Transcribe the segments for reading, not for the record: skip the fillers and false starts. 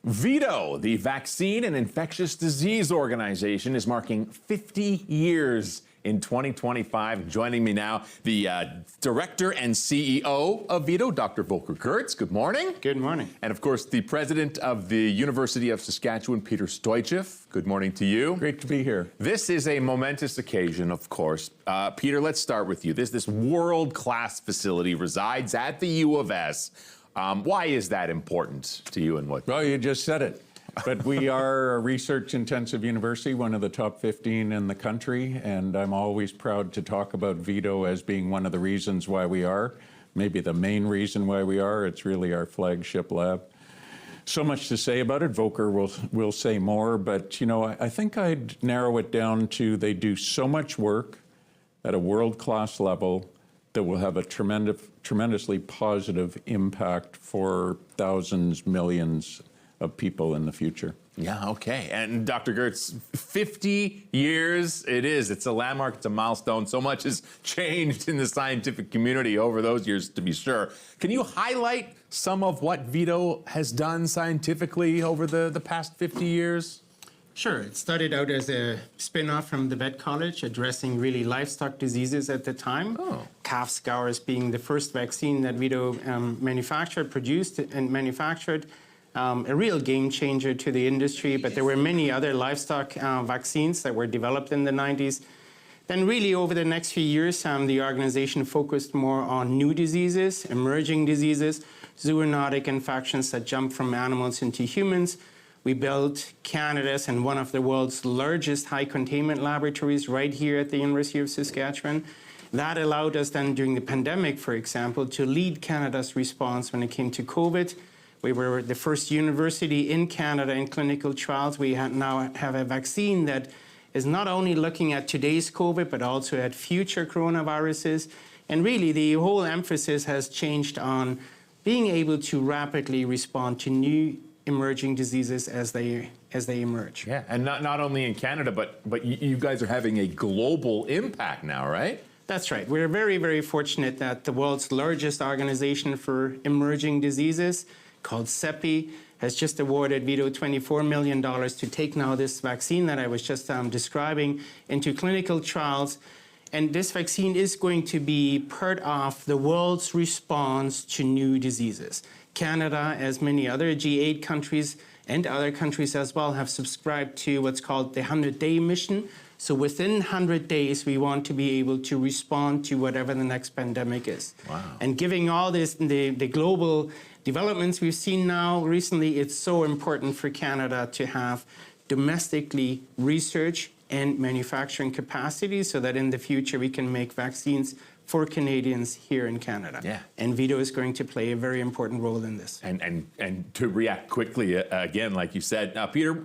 VIDO, the Vaccine and Infectious Disease Organization, is marking 50 years in 2025. Joining me now, the Director and CEO of VIDO, Dr. Volker Kurtz. Good morning. Good morning. And of course, the President of the University of Saskatchewan, Peter Stoichev. Good morning to you. Great to be here. This is a momentous occasion, of course. Peter, let's start with you. This world-class facility resides at the U of S. Why is that important to you and what? Well, you just said it. But we are a research-intensive university, one of the top 15 in the country, and I'm always proud to talk about VIDO as being one of the reasons why we are, maybe the main reason why we are. It's really our flagship lab. So much to say about it. Volker will say more, but you know, I think I'd narrow it down to they do so much work at a world-class level that will have a tremendously positive impact for thousands, millions of people in the future. Yeah, okay. And Dr. Kurtz, 50 years it is. It's a landmark, it's a milestone. So much has changed in the scientific community over those years, to be sure. Can you highlight some of what VIDO has done scientifically over the past 50 years? Sure. It started out as a spin-off from the vet college, addressing really livestock diseases at the time. Oh. Calf scours being the first vaccine that VIDO produced and manufactured. A real game changer to the industry, but there were many other livestock vaccines that were developed in the 90s. Then really over the next few years, the organization focused more on new diseases, emerging diseases, zoonotic infections that jump from animals into humans. We built Canada's and one of the world's largest high containment laboratories right here at the University of Saskatchewan. That allowed us then during the pandemic, for example, to lead Canada's response when it came to COVID. We were the first university in Canada in clinical trials. We now have a vaccine that is not only looking at today's COVID, but also at future coronaviruses. And really, the whole emphasis has changed on being able to rapidly respond to new emerging diseases as they emerge. Yeah, and not only in Canada, but you guys are having a global impact now, right? That's right. We're very, very fortunate that the world's largest organization for emerging diseases, called CEPI, has just awarded VIDO $24 million to take now this vaccine that I was just describing into clinical trials. And this vaccine is going to be part of the world's response to new diseases. Canada, as many other G8 countries and other countries as well, have subscribed to what's called the 100-day mission. So within 100 days, we want to be able to respond to whatever the next pandemic is. Wow. And giving all this, the global developments we've seen now recently, it's so important for Canada to have domestically research and manufacturing capacity so that in the future we can make vaccines for Canadians here in Canada. Yeah. And VIDO is going to play a very important role in this. And to react quickly, again, like you said, Peter,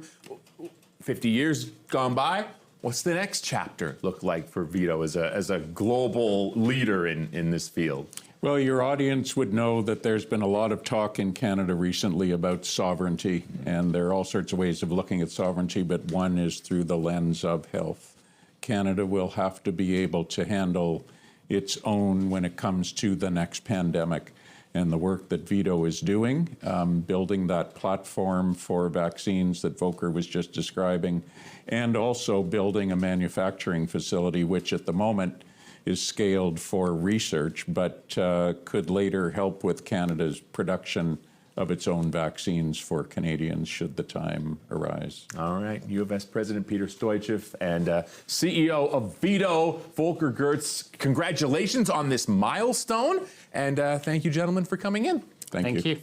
50 years gone by, what's the next chapter look like for VIDO as a global leader in this field? Well, your audience would know that there's been a lot of talk in Canada recently about sovereignty, and there are all sorts of ways of looking at sovereignty, but one is through the lens of health. Canada will have to be able to handle its own when it comes to the next pandemic. And the work that VIDO is doing, building that platform for vaccines that Volker was just describing, and also building a manufacturing facility, which at the moment is scaled for research, but could later help with Canada's production of its own vaccines for Canadians should the time arise. All right, U of S President Peter Stoichev and CEO of VIDO, Volker Kurtz. Congratulations on this milestone, and thank you, gentlemen, for coming in. Thank you.